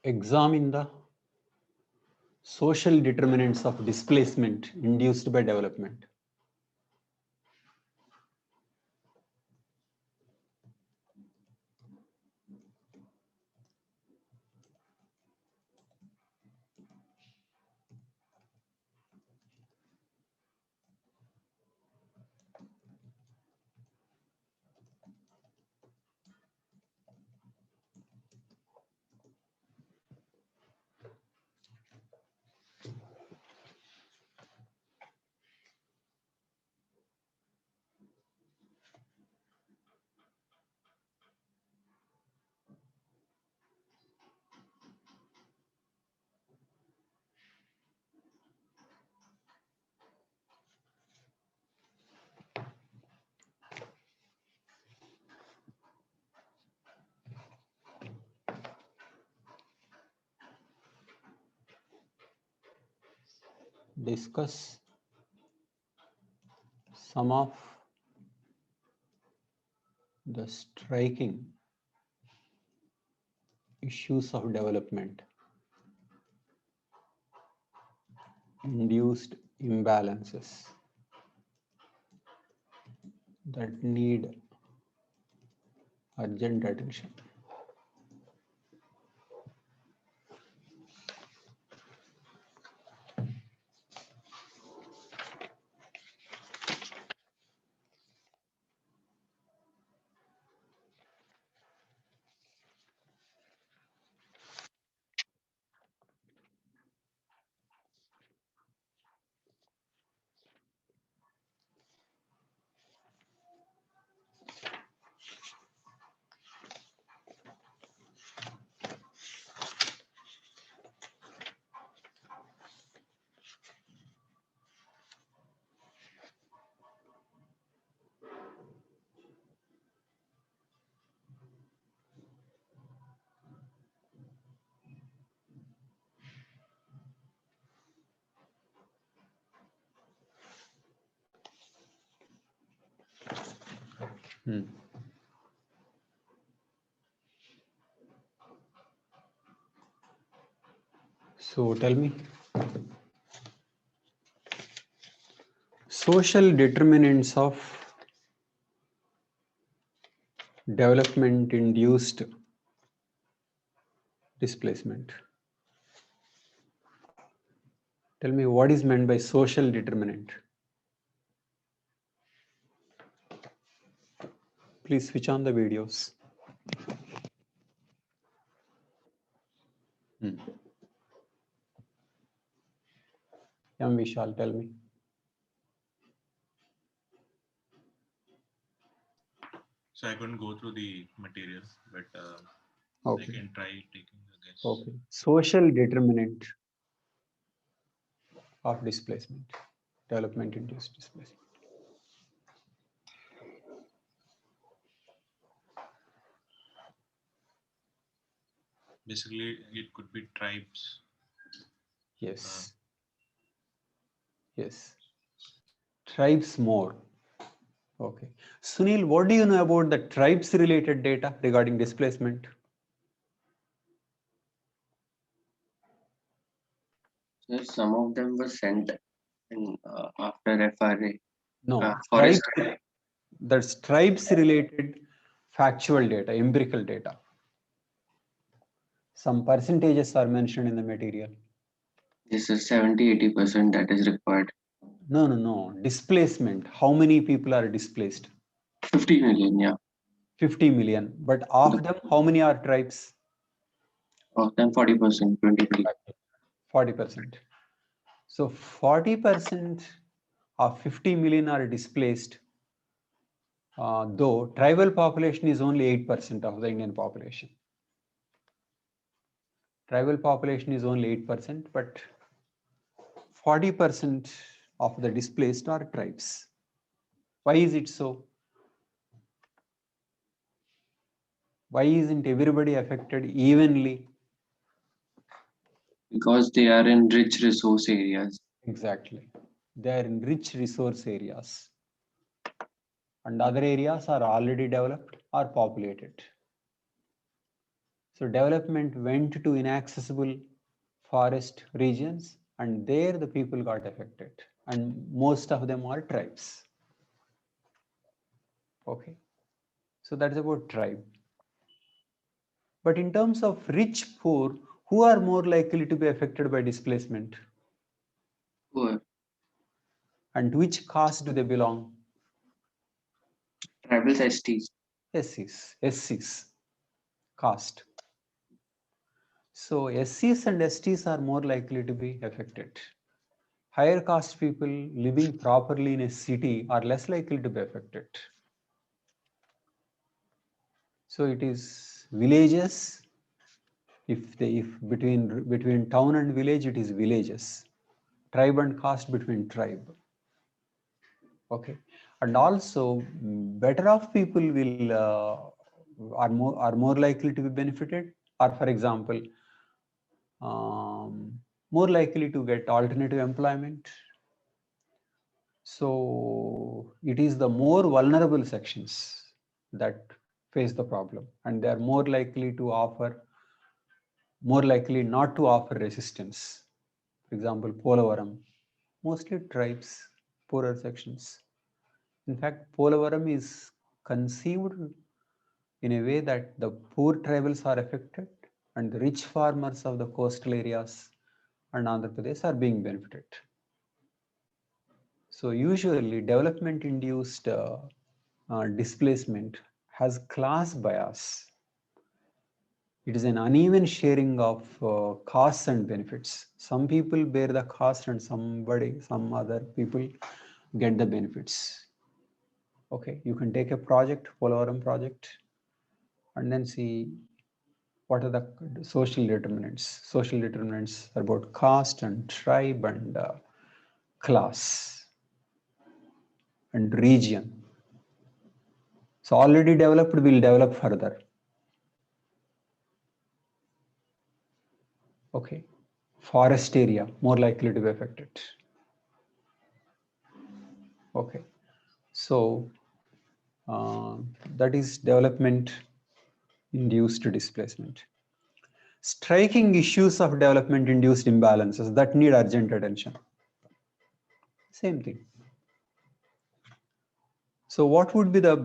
examine the social determinants of displacement induced by development. Discuss some of the striking issues of development induced imbalances that need urgent attention. So tell me, social determinants of development induced displacement. Tell me what is meant by social determinant. Please switch on the videos. Vishal, tell me. So I couldn't go through the material, but Okay. I can try taking a guess. Okay. Social determinant of displacement, development induced displacement. Basically, it could be tribes. Yes. Yes. Tribes more. Okay. Sunil, what do you know about the tribes related data regarding displacement? So some of them were sent in, after FRA. No, Forest. that's tribes related factual data, empirical data. Some percentages are mentioned in the material. This is 70-80% that is required. No. Displacement. How many people are displaced? 50 million, yeah. 50 million. But of them, how many are tribes? Of them, 40%, 23. 40%. So 40% of 50 million are displaced, though tribal population is only 8% of the Indian population. Tribal population is only 8%, but 40% of the displaced are tribes. Why is it so? Why isn't everybody affected evenly? Because they are in rich resource areas. Exactly. They are in rich resource areas. And other areas are already developed or populated. So development went to inaccessible forest regions, and there the people got affected, and most of them are tribes. Okay, so that's about tribe. But in terms of rich, poor, who are more likely to be affected by displacement? Poor. And to which caste do they belong? Tribals, STs. SCs, caste. So SCs and STs are more likely to be affected. Higher caste people living properly in a city are less likely to be affected. So it is villages. If between town and village, it is villages. Tribe and caste between tribe. Okay, and also better off people will are more likely to be benefited, or for example, more likely to get alternative employment. So it is the more vulnerable sections that face the problem, and they are more likely not to offer resistance. For example, Polavaram, mostly tribes, poorer sections. In fact, Polavaram is conceived in a way that the poor tribals are affected and the rich farmers of the coastal areas and Andhra Pradesh are being benefited. So usually development-induced displacement has class bias. It is an uneven sharing of costs and benefits. Some people bear the cost and some other people get the benefits. Okay, you can take a project, Polavaram project, and then see what are the social determinants. Social determinants are about caste and tribe and class and region. So already developed will develop further. Okay, forest area more likely to be affected. Okay, so that is development induced displacement. Striking issues of development induced imbalances that need urgent attention. Same thing. So what would be the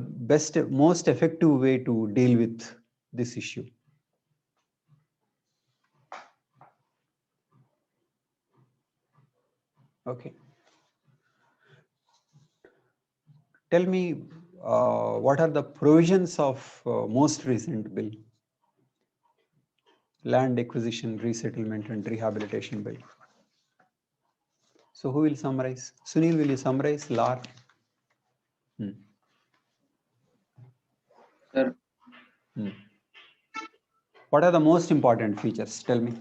most effective way to deal with this issue? Okay. Tell me what are the provisions of most recent bill? Land Acquisition, Resettlement and Rehabilitation Bill. So who will summarize? Sunil, will you summarize LARR? Sir, What are the most important features? Tell me.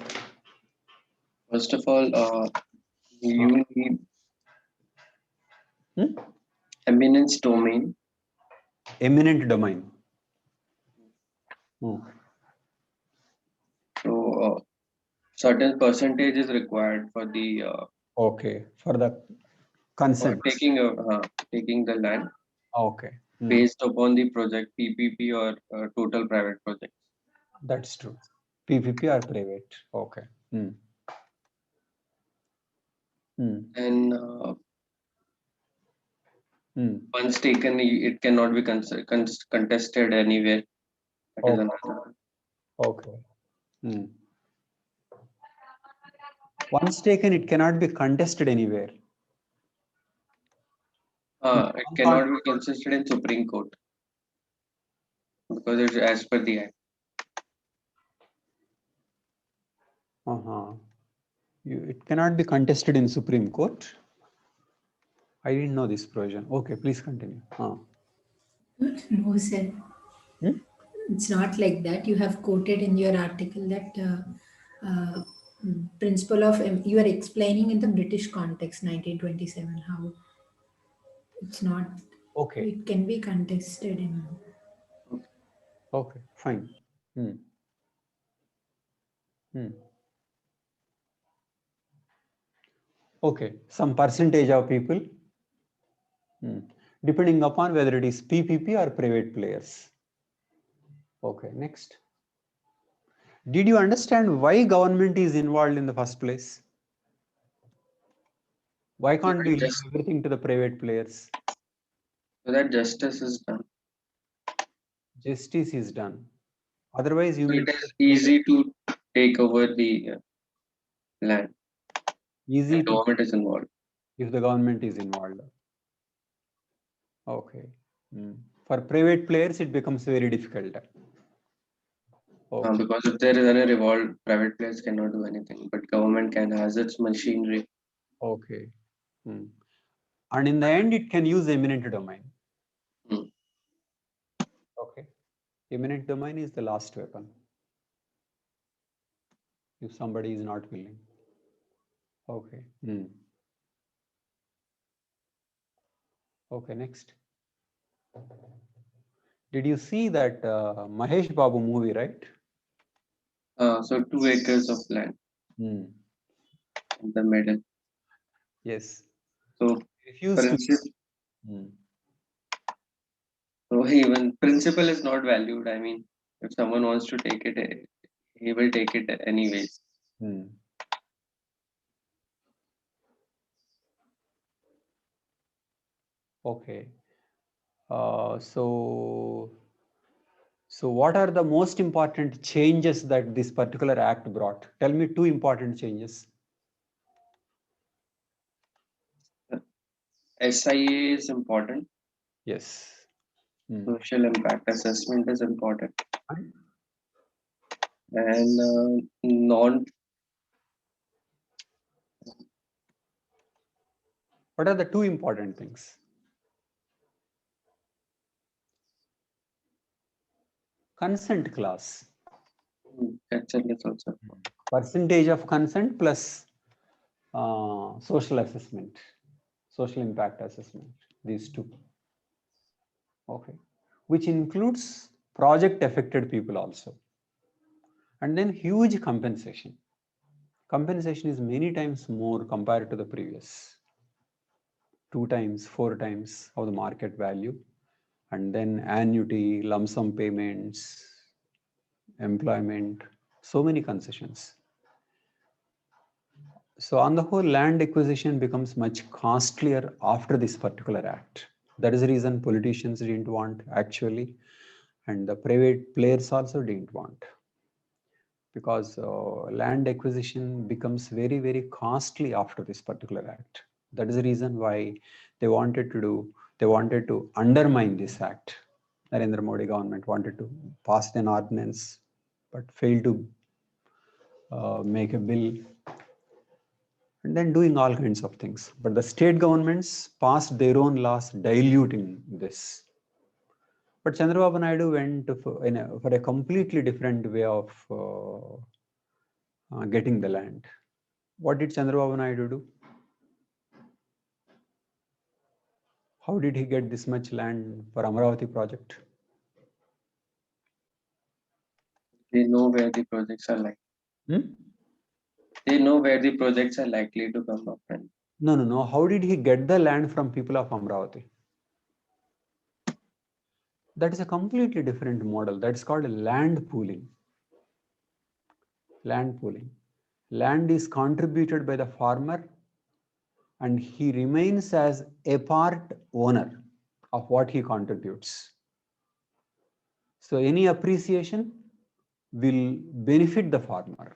first of all, you need eminence domain. Eminent domain. So certain percentage is required for the Okay, for the for consent. taking the land Okay. based upon the project PPP or total private project. That's true. PPP or private. Okay. And once taken, it cannot be contested anywhere. That is another. Okay. Once taken, it cannot be contested anywhere. It cannot be contested in Supreme Court because it's as per the Act. It cannot be contested in Supreme Court. I didn't know this provision. Okay, please continue. No, sir. It's not like that. You have quoted in your article that principle of you are explaining in the British context, 1927, how it's not. Okay. It can be contested in. Okay, fine. Okay, some percentage of people, depending upon whether it is PPP or private players. Okay, next. Did you understand why government is involved in the first place? Why can't we leave Just everything to the private players? so that justice is done. Justice is done. Otherwise, you So will it is easy to take over the land. easy And to government is involved. if the government is involved. Okay. For private players, it becomes very difficult. Okay. Because if there is any revolt, private players cannot do anything, but government can, has its machinery. Okay. And in the end, it can use eminent domain. Hmm. Okay. Eminent domain is the last weapon. If somebody is not willing. Okay. Okay, next. Did you see that Mahesh Babu movie, right? So 2 acres of land in the middle. Yes. So Refused to. So even principle is not valued. I mean, if someone wants to take it, he will take it anyways. Okay. So what are the most important changes that this particular act brought? Tell me 2 important changes. SIA is important. Yes. Social impact assessment is important. And What are the 2 important things? Consent clause. consent is also Percentage of consent plus social assessment, social impact assessment, these 2. Okay. Which includes project affected people also. And then huge compensation. Compensation is many times more compared to the previous. 2 times, 4 times of the market value. And then annuity, lump sum payments, employment, so many concessions. So on the whole, land acquisition becomes much costlier after this particular act. That is the reason politicians didn't want actually, and the private players also didn't want. Because land acquisition becomes very, very costly after this particular act. That is the reason why they wanted to undermine this act. Narendra Modi government wanted to pass an ordinance, but failed to make a bill, and then doing all kinds of things. But the state governments passed their own laws diluting this. But Chandrababu Naidu went for a completely different way of getting the land. What did Chandrababu Naidu do? How did he get this much land for Amaravati project? they know where the projects are likely. They know where the projects are likely to come up. And No. How did he get the land from people of Amaravati? That is a completely different model. That's called land pooling. Land pooling. Land is contributed by the farmer and he remains as a part owner of what he contributes. So any appreciation will benefit the farmer.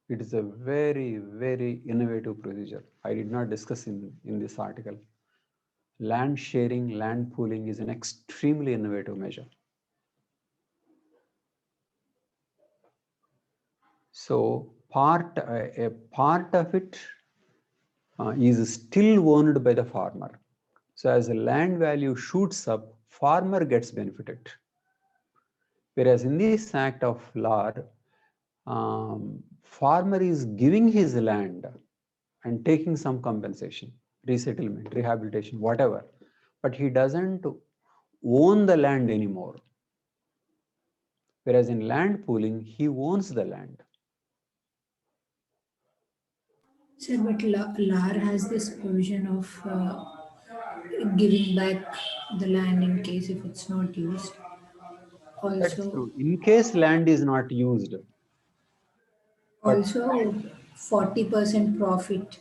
It is a very, very innovative procedure. I did not discuss in this article. Land sharing, land pooling is an extremely innovative measure. So a part of it is still owned by the farmer. So as the land value shoots up, farmer gets benefited. Whereas in this act of LARR, farmer is giving his land and taking some compensation, resettlement, rehabilitation, whatever, but he doesn't own the land anymore. Whereas in land pooling, he owns the land. Sir, but LAR has this provision of giving back the land in case if it's not used. That's Also, true. In case land is not used, But Also, 40% profit.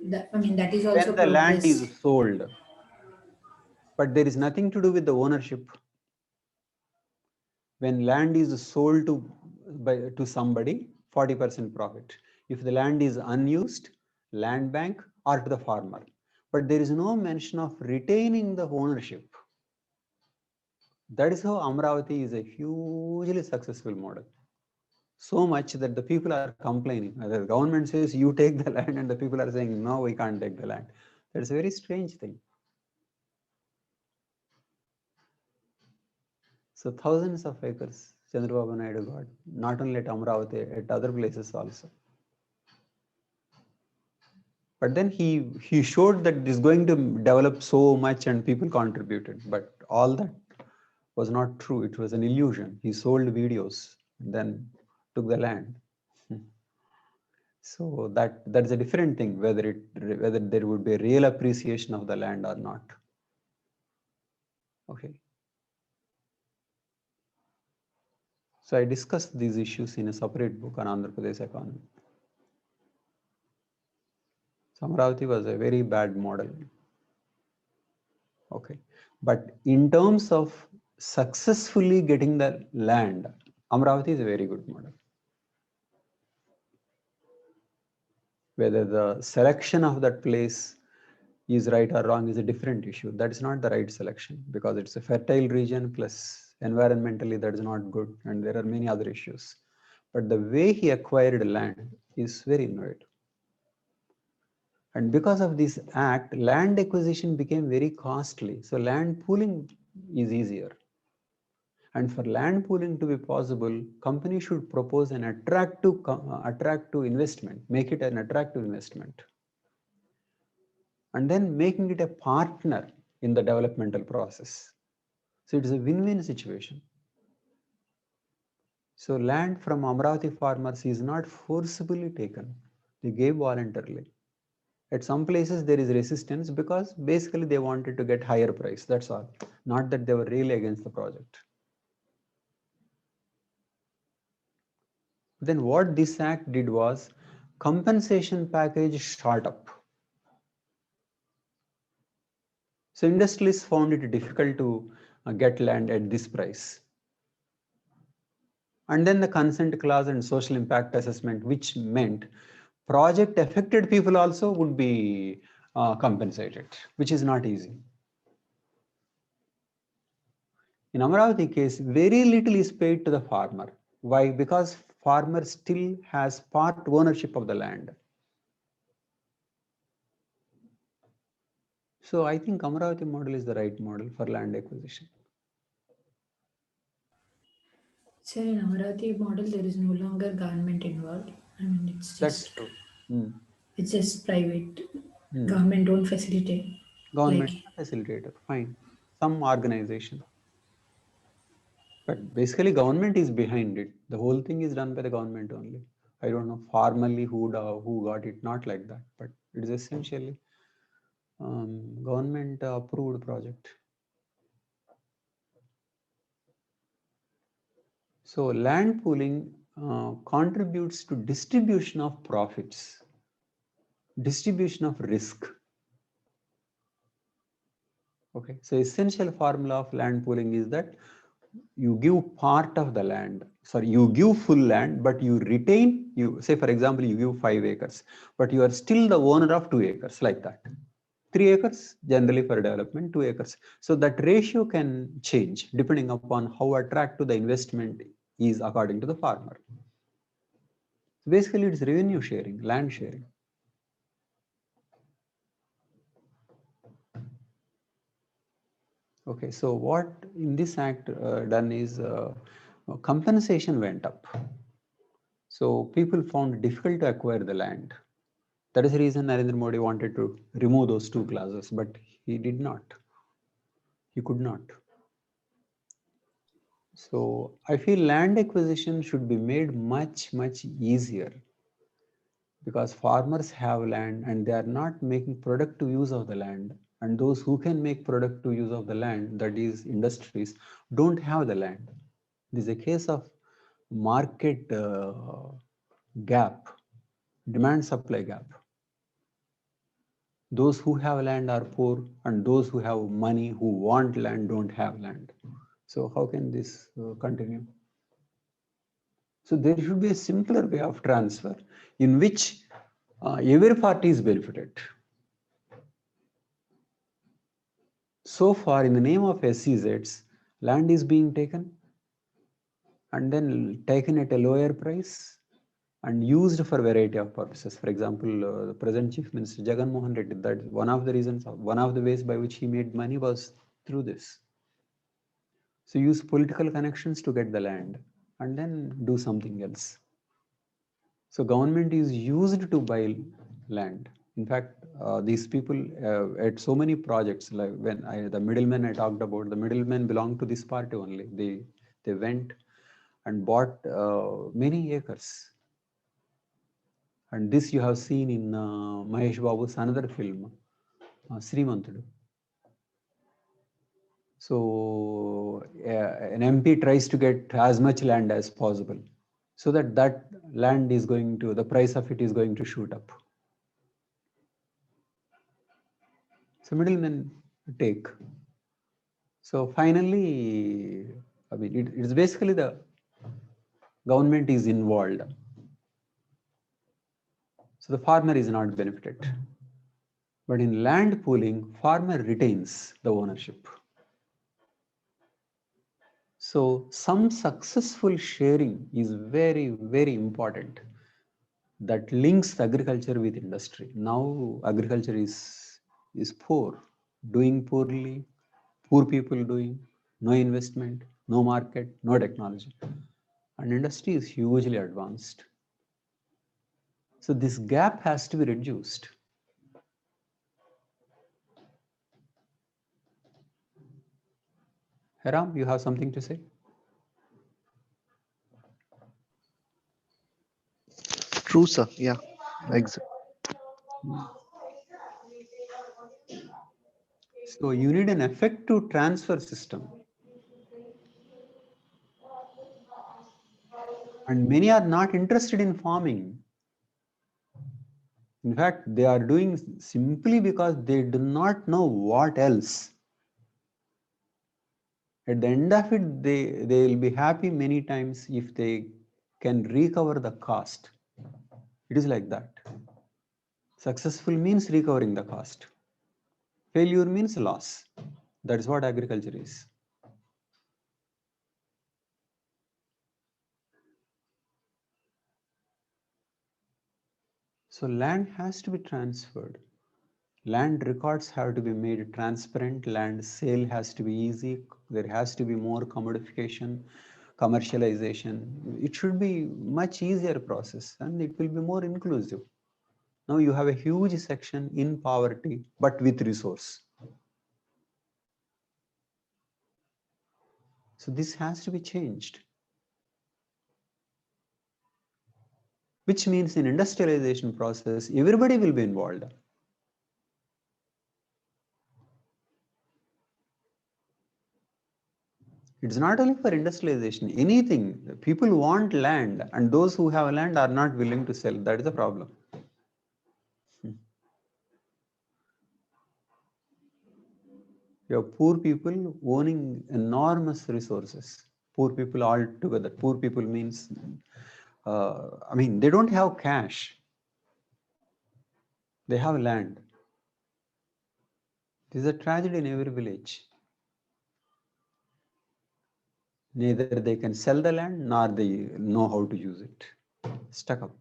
That is also when the land progress. is sold, but there is nothing to do with the ownership. When land is sold to somebody, 40% profit. If the land is unused, land bank or to the farmer. But there is no mention of retaining the ownership. That is how Amaravati is a hugely successful model. So much that the people are complaining. The government says you take the land and the people are saying no, we can't take the land. That's a very strange thing. So thousands of acres Chandrababu Naidu got, not only at Amaravati, at other places also. But then he showed that it is going to develop so much and people contributed. But all that was not true. It was an illusion. He sold videos and then took the land. So that's a different thing, whether there would be a real appreciation of the land or not. Okay. So I discussed these issues in a separate book on Andhra Pradesh economy. So Amaravati was a very bad model. Okay. But in terms of successfully getting the land, Amaravati is a very good model. Whether the selection of that place is right or wrong is a different issue. That's not the right selection because it's a fertile region plus environmentally that is not good and there are many other issues. But the way he acquired land is very innovative. And because of this act, land acquisition became very costly. So land pooling is easier. And for land pooling to be possible, companies should propose an attractive investment, make it an attractive investment. And then making it a partner in the developmental process. So it is a win-win situation. So land from Amaravati farmers is not forcibly taken. They gave voluntarily. At some places there is resistance because basically they wanted to get higher price. That's all. Not that they were really against the project. Then what this act did was compensation package shot up. So industrialists found it difficult to get land at this price. And then the consent clause and social impact assessment, which meant project affected people also would be compensated, which is not easy. In Amaravati case, very little is paid to the farmer. Why? Because farmer still has part ownership of the land. So I think Amaravati model is the right model for land acquisition. Sir, in Amaravati model, there is no longer government involved. That's true. It's just private. Hmm. Government don't facilitate. Government Like, facilitator, fine. Some organization. But basically government is behind it. The whole thing is done by the government only. I don't know formally who got it, not like that, but it is essentially government approved project. So land pooling contributes to distribution of profits, distribution of risk. Okay, so essential formula of land pooling is that you give part of the land, sorry, you give full land, but you retain, you say for example, you give 5 acres, but you are still the owner of 2 acres, like that. 3 acres generally for development, 2 acres. So that ratio can change depending upon how attractive the investment is according to the farmer. So basically it's revenue sharing, land sharing. Okay, so what in this act done is compensation went up. So people found it difficult to acquire the land. That is the reason Narendra Modi wanted to remove those 2 clauses, but he did not. He could not. So I feel land acquisition should be made much, much easier because farmers have land and they are not making productive use of the land. And those who can make productive use of the land, that is industries, don't have the land. This is a case of market gap, demand supply gap. Those who have land are poor, and those who have money, who want land, don't have land. So how can this continue? So there should be a simpler way of transfer in which every party is benefited. So far, in the name of SEZs, land is being taken and then taken at a lower price and used for a variety of purposes. For example, the present Chief Minister Jagan Mohan Reddy, that one of the reasons, one of the ways by which he made money was through this. So use political connections to get the land and then do something else. So government is used to buy land. In fact, these people at so many projects, like when the middlemen I talked about, the middlemen belong to this party only. They went and bought many acres. And this you have seen in Mahesh Babu's another film, Srimantudu. So an MP tries to get as much land as possible, so that land is going to, the price of it is going to shoot up. So middlemen take. So finally, I mean, it is basically the government is involved. So the farmer is not benefited. But in land pooling, farmer retains the ownership. So some successful sharing is very, very important. That links agriculture with industry. Now agriculture is poor, doing poorly, poor people doing, no investment, no market, no technology. And industry is hugely advanced. So this gap has to be reduced. Haram, you have something to say? True, sir. Yeah. Exactly. So you need an effective transfer system. And many are not interested in farming. In fact, they are doing simply because they do not know what else. At the end of it, they will be happy many times if they can recover the cost. It is like that. Successful means recovering the cost. Failure means loss. That is what agriculture is. So land has to be transferred. Land records have to be made transparent. Land sale has to be easy. There has to be more commodification, commercialization. It should be much easier process and it will be more inclusive. Now you have a huge section in poverty, but with resource. So this has to be changed. Which means in industrialization process, everybody will be involved. It's not only for industrialization, anything. People want land and those who have land are not willing to sell. That is the problem. You have poor people owning enormous resources. Poor people all together. Poor people means, I mean, they don't have cash. They have land. This is a tragedy in every village. Neither they can sell the land nor they know how to use it. Stuck up.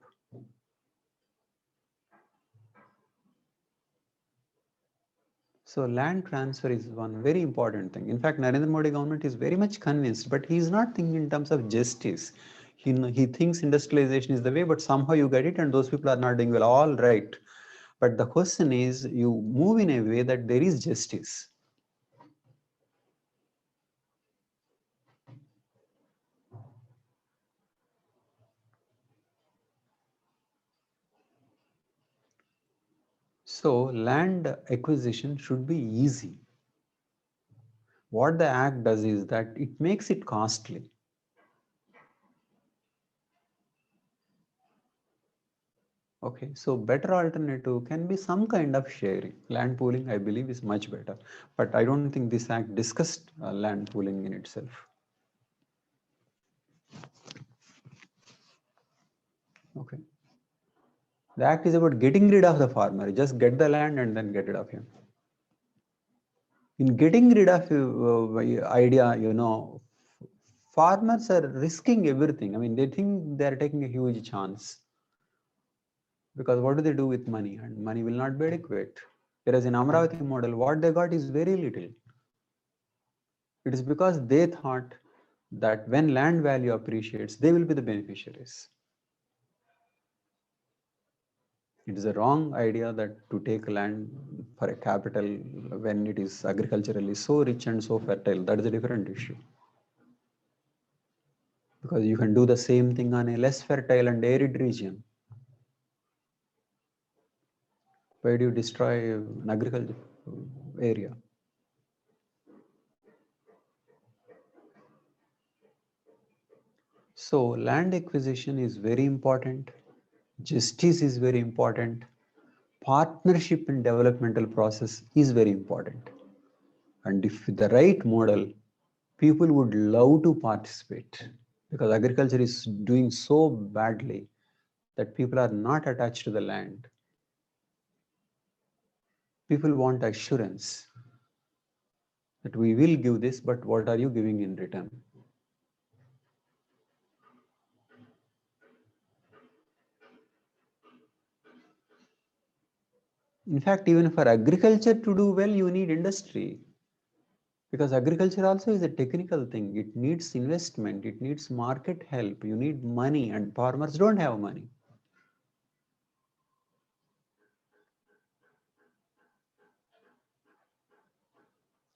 So land transfer is one very important thing. In fact, Narendra Modi government is very much convinced, but he is not thinking in terms of justice. He thinks industrialization is the way, but somehow you get it and those people are not doing well. All right. But the question is, you move in a way that there is justice. So land acquisition should be easy. What the act does is that it makes it costly. Okay, so better alternative can be some kind of sharing. Land pooling, I believe, is much better. But I don't think this act discussed land pooling in itself. Okay. The act is about getting rid of the farmer. Just get the land and then get rid of him. In getting rid of idea, farmers are risking everything. I mean, they think they are taking a huge chance. Because what do they do with money? And money will not be adequate. Whereas in Amaravati model, what they got is very little. It is because they thought that when land value appreciates, they will be the beneficiaries. It is a wrong idea that to take land for a capital when it is agriculturally so rich and so fertile. That is a different issue. Because you can do the same thing on a less fertile and arid region. Why do you destroy an agriculture area? So land acquisition is very important. Justice is very important. Partnership in developmental process is very important. And if the right model, people would love to participate because agriculture is doing so badly that people are not attached to the land. People want assurance that we will give this, but what are you giving in return? In fact, even for agriculture to do well, you need industry. Because agriculture also is a technical thing. It needs investment. It needs market help. You need money, and farmers don't have money.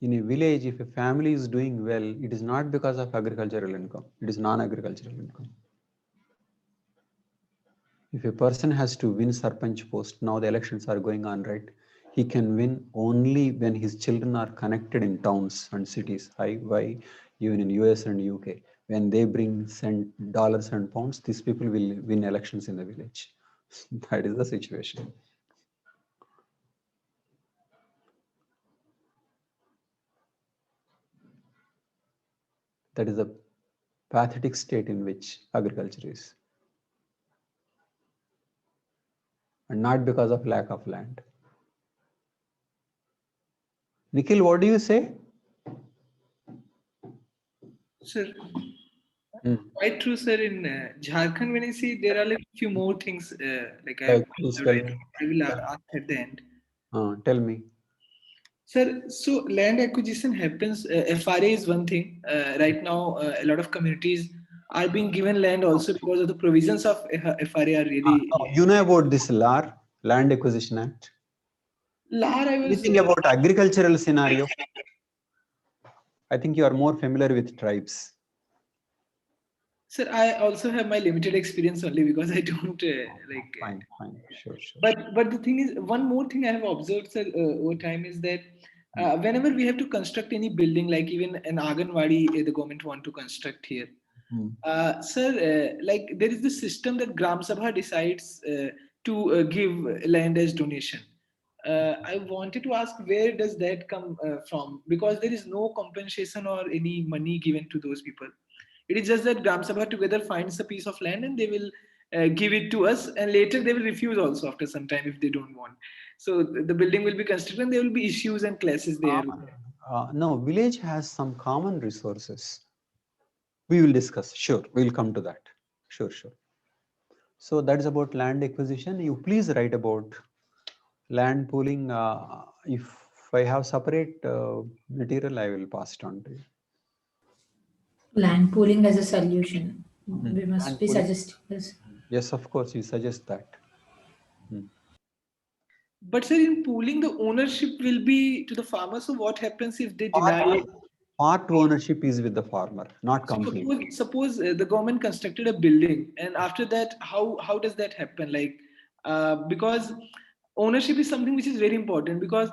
In a village, if a family is doing well, it is not because of agricultural income. It is non-agricultural income. If a person has to win Sarpanch post, now the elections are going on, right? He can win only when his children are connected in towns and cities. Why? Even in US and UK, when they send dollars and pounds, these people will win elections in the village. That is the situation. That is the pathetic state in which agriculture is. And not because of lack of land. Nikhil, what do you say? Sir, quite true, sir. In Jharkhand, when I see there are like few more things Please tell me. I will ask at the end. Tell me. Sir, so land acquisition happens. FRA is one thing. Right now, a lot of communities are being given land also because of the provisions of FRA are really. You know about this LARR, Land Acquisition Act? LARR, I was. Anything about agricultural scenario? I think you are more familiar with tribes. Sir, I also have my limited experience only because I don't Fine, sure. But the thing is, one more thing I have observed, sir, over time is that whenever we have to construct any building, like even an Anganwadi, the government want to construct here, sir, like there is this system that Gramsabha decides to give land as donation. I wanted to ask, where does that come from? Because there is no compensation or any money given to those people. It is just that Gram Sabha together finds a piece of land and they will give it to us, and later they will refuse also after some time if they don't want. So the building will be constructed and there will be issues and clashes there. No, village has some common resources. We will discuss. Sure, we'll come to that. Sure. So that is about land acquisition. You please write about land pooling. If I have separate material, I will pass it on to you. Land pooling as a solution. We must Land be pooling. suggesting this. Yes, of course, you suggest that. But sir, in pooling, the ownership will be to the farmer. So what happens if they deny? Part ownership is with the farmer, not complete. Suppose the government constructed a building, and after that, how does that happen? Like, because ownership is something which is very important because.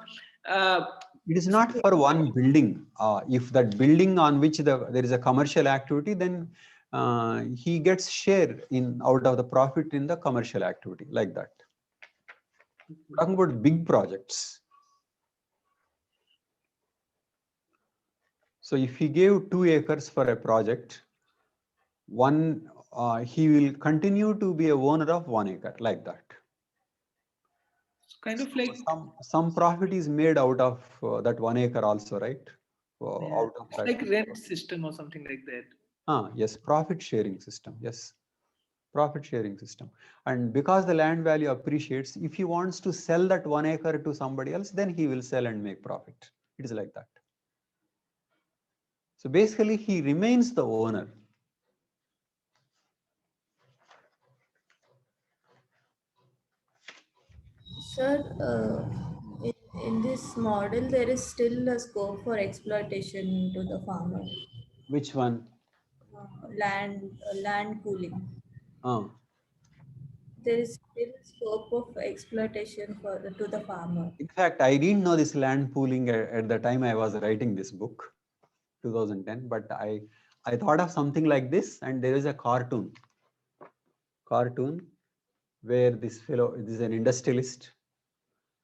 It is not for one building. If that building on which there is a commercial activity, then he gets share out of the profit in the commercial activity, like that. We're talking about big projects. So if he gave 2 acres for a project, he will continue to be a owner of 1 acre, like that. Kind of So like some profit is made out of that 1 acre also, right? Out of it's that. like rent system or something like that. Yes, profit sharing system. Yes, profit sharing system. And because the land value appreciates, if he wants to sell that 1 acre to somebody else, then he will sell and make profit. It is like that. So basically, he remains the owner. Sir, in this model, there is still a scope for exploitation to the farmer. Which one? Land pooling. Uh, There is still scope of exploitation to the farmer. in fact, I didn't know this land pooling at the time I was writing this book, 2010. But I thought of something like this, and there is a cartoon where this is an industrialist,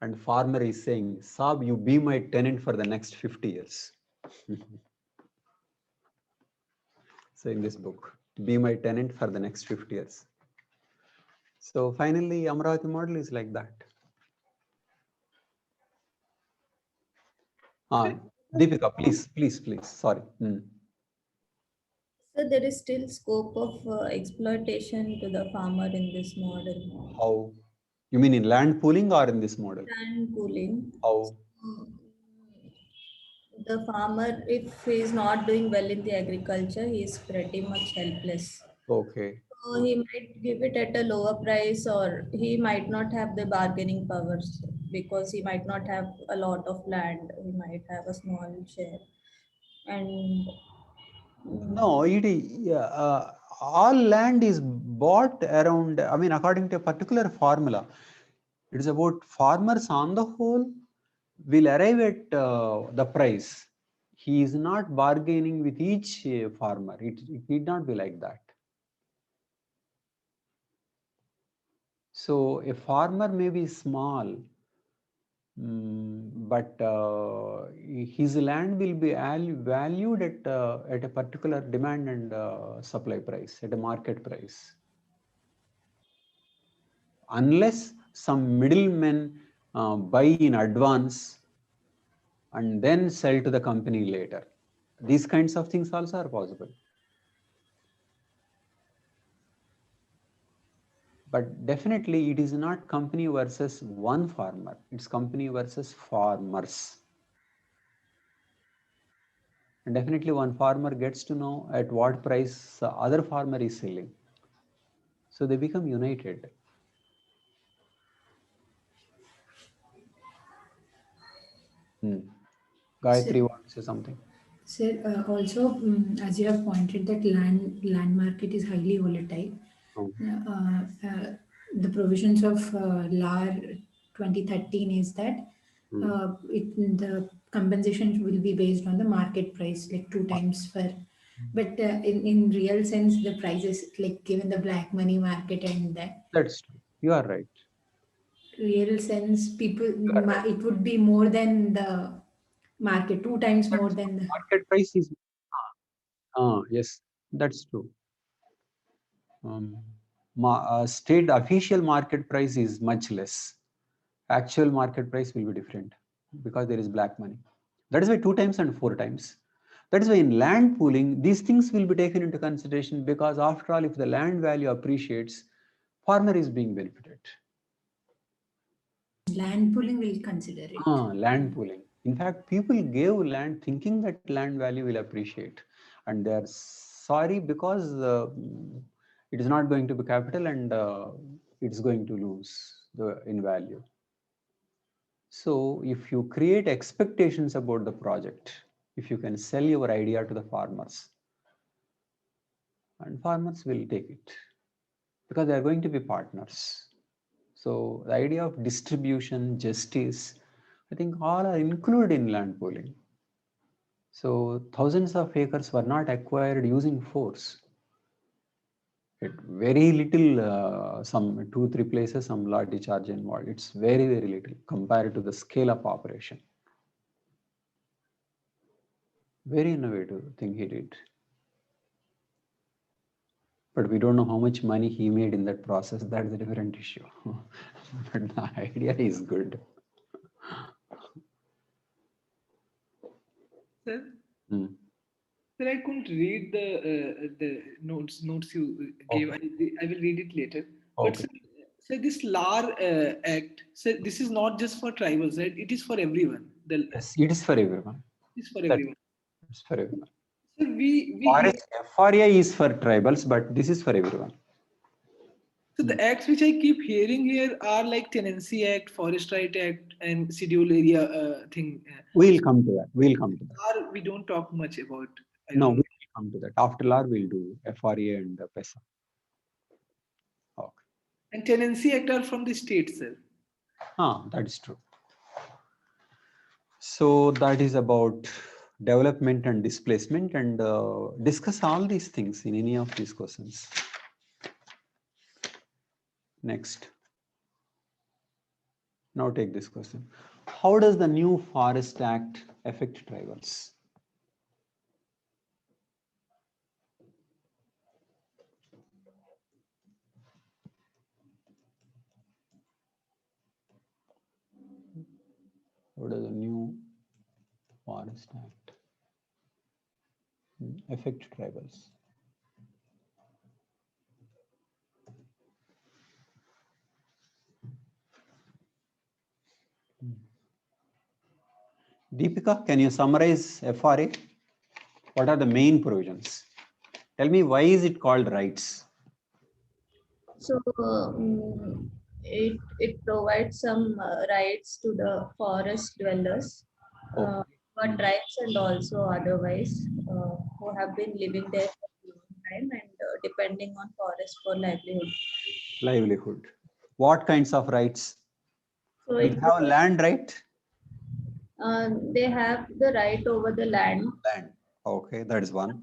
and farmer is saying, "Saab, you be my tenant for the next 50 years." So in this book, be my tenant for the next 50 years. So finally, Amaravati model is like that. Deepika, please. Sorry. So there is still scope of exploitation to the farmer in this model. How? You mean in land pooling or in this model? Land pooling. How? The farmer, if he is not doing well in the agriculture, he is pretty much helpless. Okay. So he might give it at a lower price, or he might not have the bargaining powers because he might not have a lot of land. He might have a small share. And No, all land is bought around, I mean, according to a particular formula. It is about farmers on the whole will arrive at the price. He is not bargaining with each farmer. It need not be like that. So a farmer may be small, but his land will be valued at a particular demand and supply price, at a market price. Unless some middlemen buy in advance and then sell to the company later. These kinds of things also are possible. But definitely it is not company versus one farmer. It's company versus farmers. And definitely one farmer gets to know at what price the other farmer is selling. So they become united. Gayatri wants to say something. Sir, also, as you have pointed that land market is highly volatile. The provisions of LAR 2013 is that the compensation will be based on the market price, like 2 times for. But in real sense, the prices, like given the black money market and that, That's true. You are right. real sense, people, You are right. it would be more than the market, 2 times more But than the. market price is, yes, that's true. State official market price is much less. Actual market price will be different because there is black money. That is why 2 times and 4 times. That is why in land pooling, these things will be taken into consideration, because after all, if the land value appreciates, farmer is being benefited. Land pooling will consider it. Land pooling. In fact, people gave land thinking that land value will appreciate, and they are sorry because it is not going to be capital, and it's going to lose in value. So if you create expectations about the project, if you can sell your idea to the farmers, and farmers will take it because they are going to be partners. So the idea of distribution, justice, I think all are included in land pooling. So thousands of acres were not acquired using force. Very little, some 2-3 places, some latte charge involved. It's very, very little compared to the scale of operation. Very innovative thing he did. But we don't know how much money he made in that process. That's a different issue. But the idea is good. Sir? Hmm. Sir, I couldn't read the notes you gave. Okay. I will read it later. But Okay. sir, this LARR Act, sir, this is not just for tribals, right? It is for everyone. Yes, it is for everyone. It is for That- everyone. It's for everyone. So we hear, Forest FRA is for tribals, but this is for everyone. so the acts which I keep hearing here are like Tenancy Act, Forest Right Act, and Schedule Area thing. We'll come to that. We'll come to that. LARR, we don't talk much about. I No, don't know. we'll come to that. After LAR, we'll do FRA and PESA. Okay. And Tenancy Act are from the state, sir. That is true. So that is about development and displacement, and discuss all these things in any of these questions. Next. Now take this question. How does the new Forest Act affect tribals? How does the new Forest Act affect tribals? Deepika, can you summarize FRA? What are the main provisions? Tell me, why is it called rights? So it provides some rights to the forest dwellers, for tribes and also otherwise, who have been living there for a long time and depending on forest for livelihood. Livelihood. What kinds of rights? So Do it they have a land right? they have the right over the land, Land. Okay, that is one.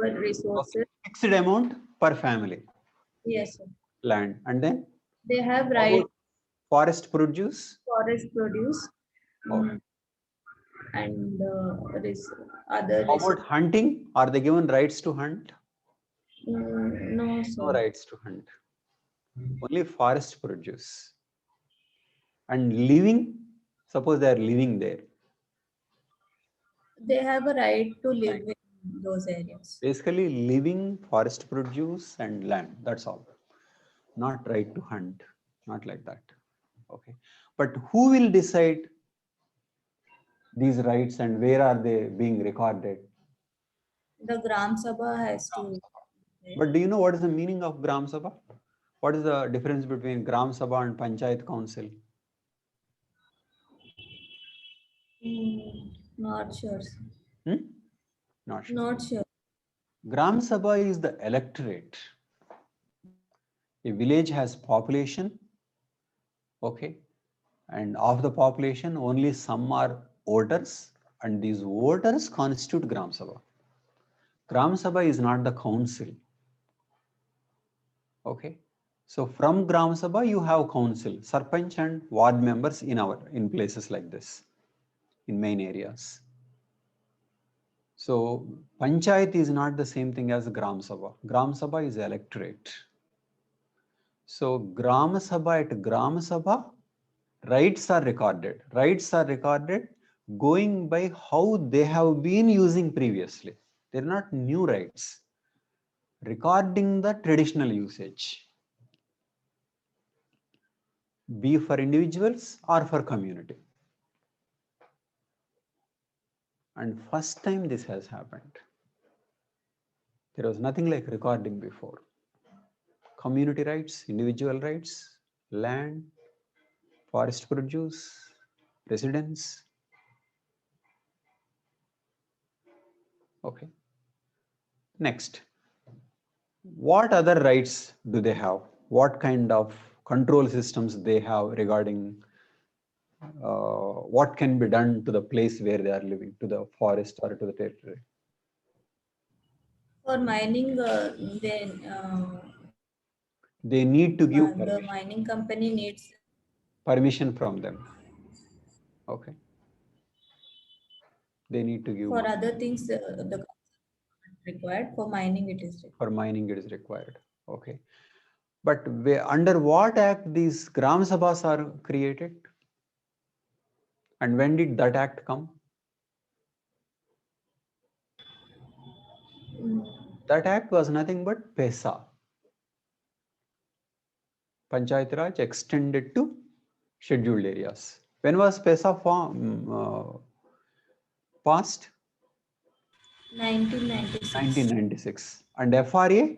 over resources. Okay. Fixed amount per family. Yes, sir. Land. And then They have how right about forest produce. forest produce, Okay. and other How about hunting? Are they given rights to hunt? no, No sir. rights to hunt. Only forest produce. And living, suppose they are living there. They have a right to live in those areas. Basically, living, forest produce, and land. That's all. Not right to hunt. Not like that. Okay. But who will decide these rights and where are they being recorded? The Gramsabha has to. But do you know what is the meaning of Gramsabha? What is the difference between Gramsabha and Panchayat Council? Not sure. Not sure. Not sure. Gramsabha is the electorate. A village has population, okay, and of the population, only some are voters, and these voters constitute Gramsabha. Gramsabha is not the council. Okay. So from Gramsabha, you have council, Sarpanch and ward members in places like this, in main areas. So Panchayat is not the same thing as Gramsabha. Gramsabha is electorate. So Gramsabha at Gramsabha, rights are recorded. Rights are recorded going by how they have been using previously. They're not new rights. Recording the traditional usage, be for individuals or for community. And first time this has happened. There was nothing like recording before. Community rights, individual rights, land, forest produce, residence. Okay. Next, what other rights do they have? What kind of control systems they have regarding what can be done to the place where they are living, to the forest or to the territory? For mining, They need to give The mining company needs permission from them. Okay. They need to give for other things the government required. For mining, it is required. for mining it is required. Okay. But under what act these Gramsabhas are created? And when did that act come? That act was nothing but PESA. Panchayat Raj extended to scheduled areas. When was PESA passed? 1996. 1996. And FRA?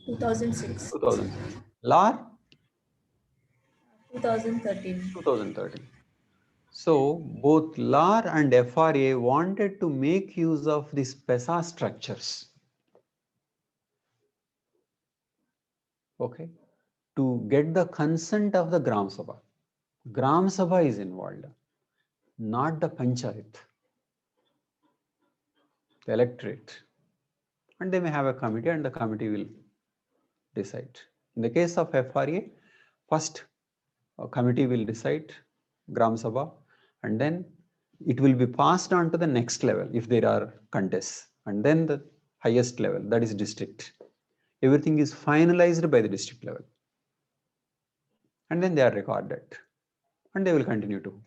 2006. 2006. LARR? 2013. 2013. So both LARR and FRA wanted to make use of these PESA structures. Okay. To get the consent of the Gramsabha. Gramsabha is involved, not the panchayat, the electorate. And they may have a committee and the committee will decide. In the case of FRA, first a committee will decide, Gramsabha, and then it will be passed on to the next level if there are contests, and then the highest level, that is district. Everything is finalized by the district level. And then they are recorded. And they will continue to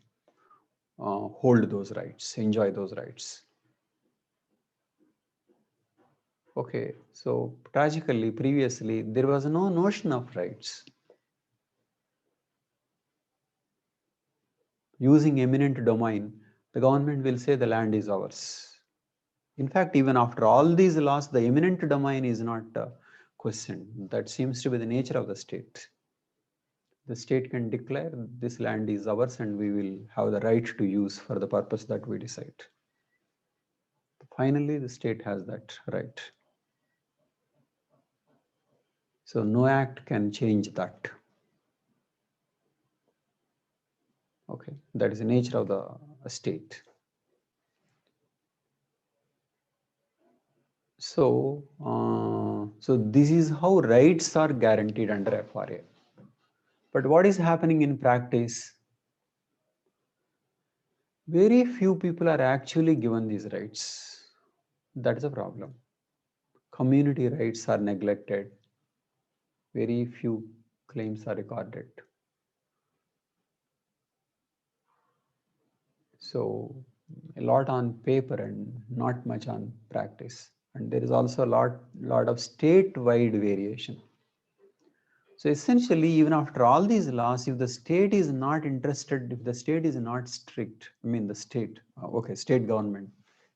hold those rights, enjoy those rights. Okay, so tragically, previously, there was no notion of rights. Using eminent domain, the government will say the land is ours. In fact, even after all these laws, the eminent domain is not questioned. That seems to be the nature of the state. The state can declare this land is ours and we will have the right to use for the purpose that we decide. Finally, the state has that right. So no act can change that. Okay, that is the nature of the state. So, so this is how rights are guaranteed under FRA. But what is happening in practice? Very few people are actually given these rights. That is a problem. Community rights are neglected. Very few claims are recorded. So a lot on paper and not much on practice. And there is also a lot of state-wide variation. So essentially, even after all these laws, if the state is not interested, if the state is not strict, I mean the state, okay, state government,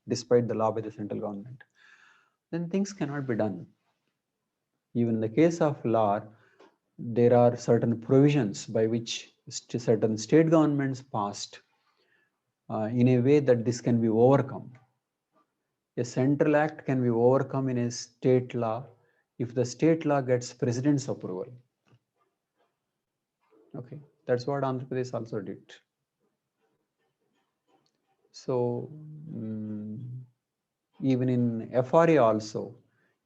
despite the law by the central government, then things cannot be done. Even in the case of LARR, there are certain provisions by which certain state governments passed in a way that this can be overcome. A central act can be overcome in a state law if the state law gets president's approval. Okay, that's what Andhra Pradesh also did. So even in FRA also,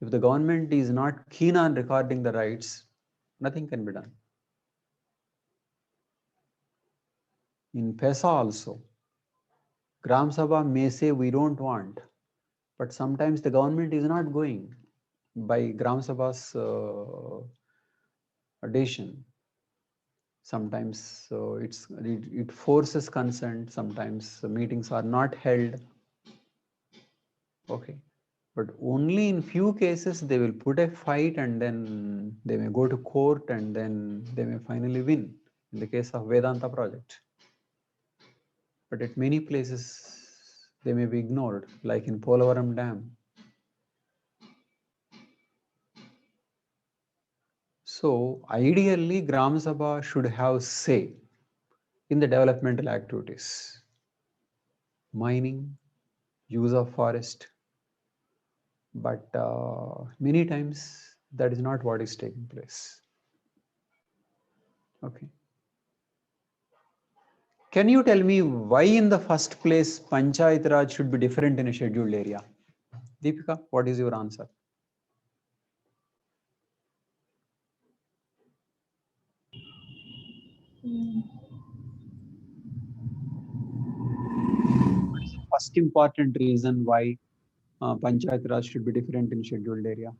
if the government is not keen on recording the rights, nothing can be done. In PESA also, Gramsabha may say we don't want, but sometimes the government is not going by Gramsabha's addition. Sometimes it forces consent, sometimes meetings are not held. Okay, but only in few cases they will put a fight and then they may go to court and then they may finally win, in the case of Vedanta project. But at many places they may be ignored, like in Polavaram Dam. So ideally, Gramsabha should have say in the developmental activities, mining, use of forest, but many times that is not what is taking place. Okay. Can you tell me why in the first place Panchayat Raj should be different in a scheduled area? Deepika, what is your answer? Mm. First important reason why Panchayat Raj should be different in scheduled area.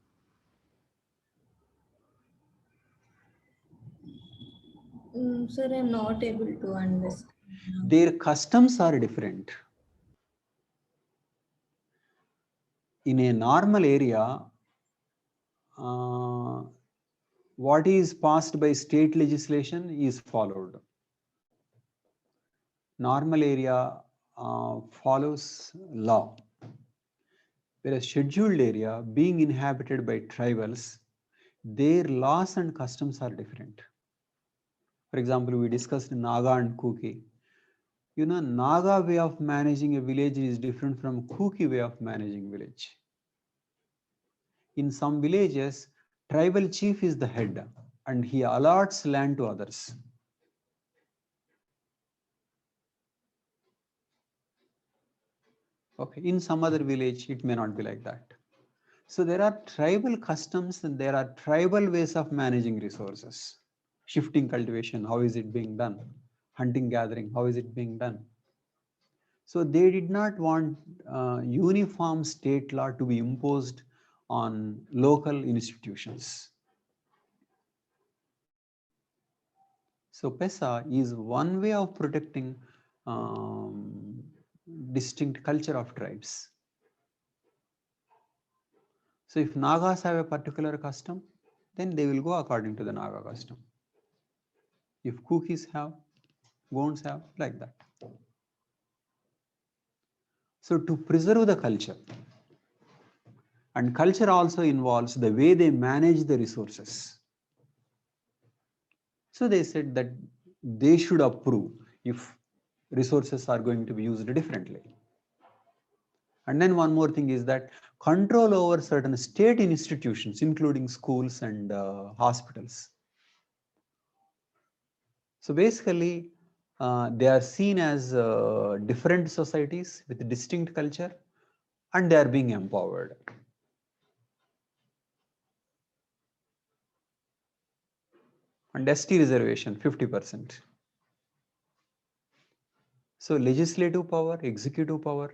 Sir, I'm not able to understand. Their customs are different. In a normal area, what is passed by state legislation is followed. Normal area follows law. Whereas scheduled area, being inhabited by tribals, their laws and customs are different. For example, we discussed Naga and Kuki. You know, Naga way of managing a village is different from Kuki way of managing village. In some villages, tribal chief is the head and he allots land to others. Okay, in some other village, it may not be like that. So there are tribal customs and there are tribal ways of managing resources. Shifting cultivation, how is it being done? Hunting, gathering, how is it being done? So they did not want uniform state law to be imposed on local institutions. So PESA is one way of protecting distinct culture of tribes. So if Nagas have a particular custom, then they will go according to the Naga custom. If Kukis have, Gonds have, like that. So to preserve the culture, and culture also involves the way they manage the resources. So they said that they should approve if resources are going to be used differently. And then one more thing is that control over certain state institutions, including schools and hospitals. So basically, they are seen as different societies with distinct culture, and they are being empowered. And ST reservation, 50%. So legislative power, executive power,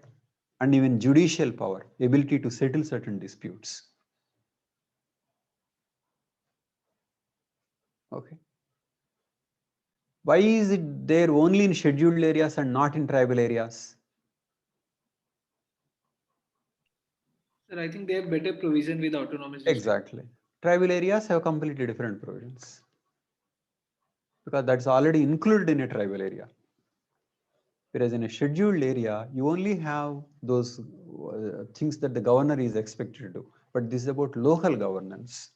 and even judicial power, ability to settle certain disputes. Okay. Why is it there only in scheduled areas and not in tribal areas? Sir, I think they have better provision with autonomous district. Exactly. Tribal areas have completely different provisions because that's already included in a tribal area. Whereas in a scheduled area, you only have those things that the governor is expected to do. But this is about local governance.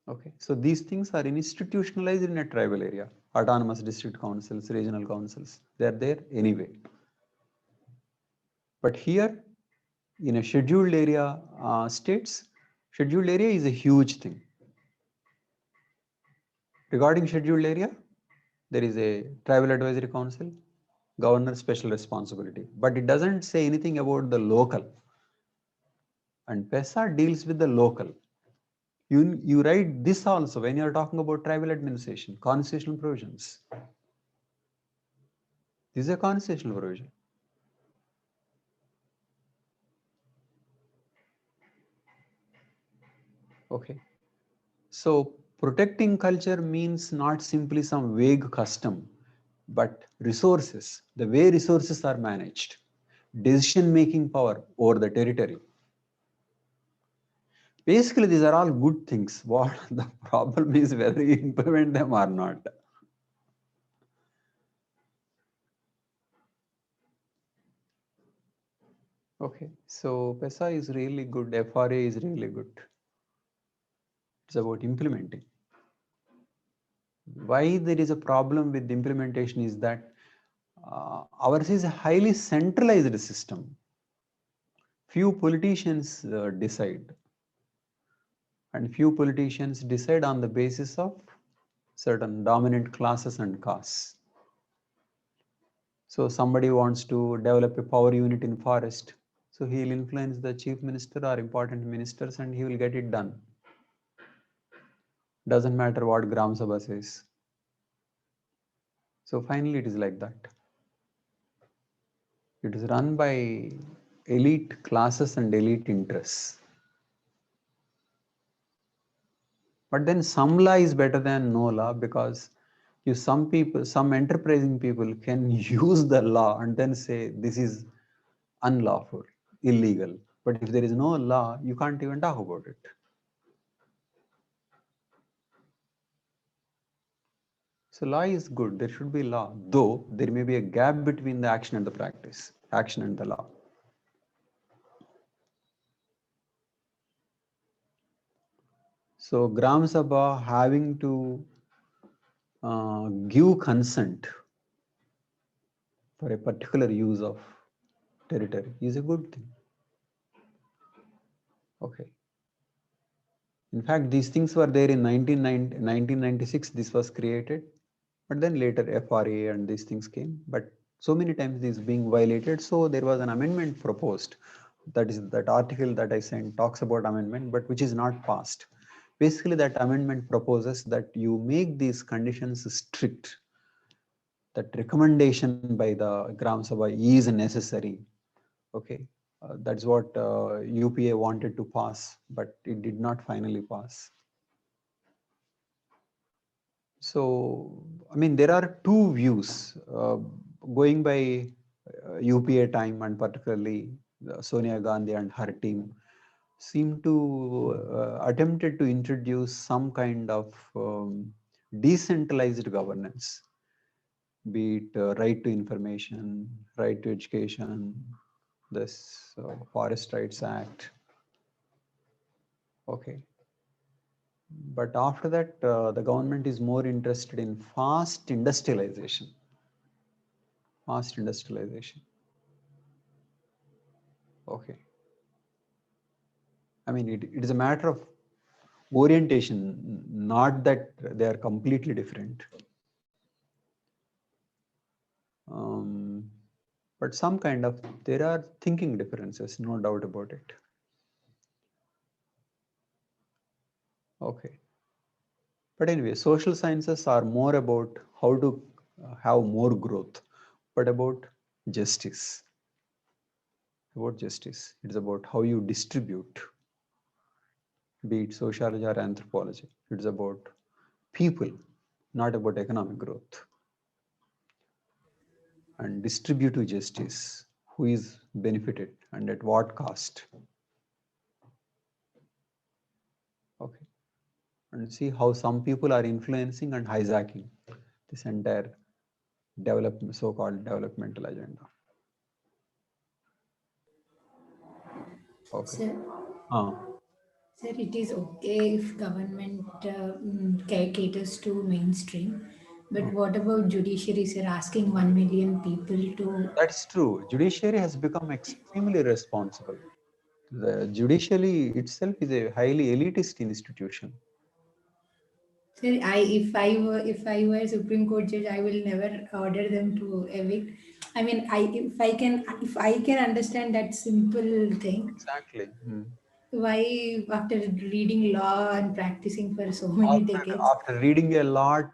Okay, so these things are institutionalized in a tribal area. Autonomous district councils, regional councils, they are there anyway. But here, in a scheduled area states, scheduled area is a huge thing. Regarding scheduled area, there is a tribal advisory council, governor special responsibility, but it doesn't say anything about the local. And PESA deals with the local. You write this also when you're talking about tribal administration, constitutional provisions. This is a constitutional provision. Okay. So protecting culture means not simply some vague custom, but resources, the way resources are managed, decision-making power over the territory. Basically, these are all good things. What the problem is whether you implement them or not. Okay, so PESA is really good, FRA is really good. It's about implementing. Why there is a problem with implementation is that ours is a highly centralized system. Few politicians decide, and few politicians decide on the basis of certain dominant classes and castes. So somebody wants to develop a power unit in forest, so he will influence the chief minister or important ministers and he will get it done. Doesn't matter what Gramsabha says. So finally, it is like that. It is run by elite classes and elite interests. But then some law is better than no law, because some people, some enterprising people can use the law and then say this is unlawful, illegal. But if there is no law, you can't even talk about it. So law is good. There should be law, though there may be a gap between the action and the practice, action and the law. So Gramsabha having to give consent for a particular use of territory is a good thing. Okay. In fact, these things were there in 1996, this was created, but then later FRA and these things came. But so many times this being violated, so there was an amendment proposed. That is that article that I sent talks about amendment, but which is not passed. Basically, that amendment proposes that you make these conditions strict, that recommendation by the Gram Sabha is necessary. Okay, that's what UPA wanted to pass, but it did not finally pass. So, I mean, there are two views going by UPA time, and particularly Sonia Gandhi and her team seem to attempted to introduce some kind of decentralized governance, be it right to information, right to education, this Forest Rights Act. Okay. But after that, the government is more interested in fast industrialization. Fast industrialization. Okay. I mean, it is a matter of orientation, not that they are completely different. But some kind of, there are thinking differences, no doubt about it. Okay. But anyway, social sciences are more about how to have more growth, but about justice. About justice. It's about how you distribute, be it sociology or anthropology. It's about people, not about economic growth. And distributive justice, who is benefited and at what cost. Okay. And see how some people are influencing and hijacking this entire development, so-called developmental agenda. Okay. Sir, it is okay if government caters to mainstream, but what about judiciary, sir, asking 1 million people to... That's true. Judiciary has become extremely responsible. The judiciary itself is a highly elitist institution. Sir, if I were Supreme Court judge, I will never order them to evict. I mean, if I can understand that simple thing, Exactly. why after reading law and practicing for so many decades, After reading a lot,